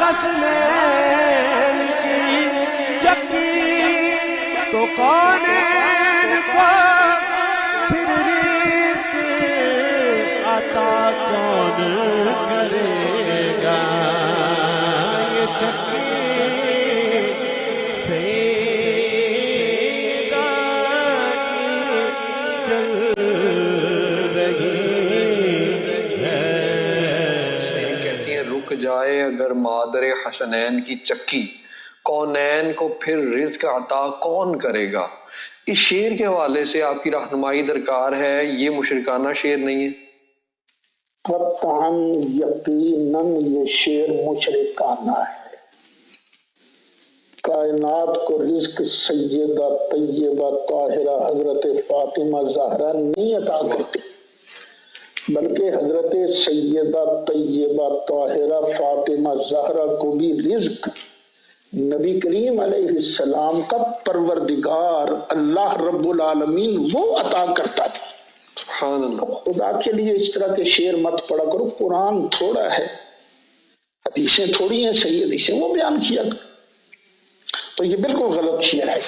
حسنین کی چکی تو کونین کو پھر رزق عطا کون کرے گا؟ یہ چکی سیدہ کی چل رک جائے اگر مادر حسنین کی چکی، کونین کو پھر رزق عطا کون کرے گا؟ اس شعر کے حوالے سے آپ کی رہنمائی درکار ہے، یہ مشرکانہ شعر نہیں ہے؟ قطعاً یقیناً یہ شعر مشرکانہ ہے۔ کائنات کو رزق سیدہ طیبہ طاہرہ حضرت فاطمہ زہرا نہیں عطا کرتی، بلکہ حضرت سیدہ طیبہ طاہرہ فاطمہ زہرا کو بھی رزق نبی کریم علیہ السلام کا پروردگار اللہ رب العالمین وہ عطا کرتا تھا۔ سبحان اللہ۔ خدا کے لیے اس طرح کے شعر مت پڑھا کرو، قرآن تھوڑا ہے، حدیثیں تھوڑی ہیں، صحیح حدیثیں وہ بیان کیا کرو۔ تو یہ بالکل غلط شعر ہے۔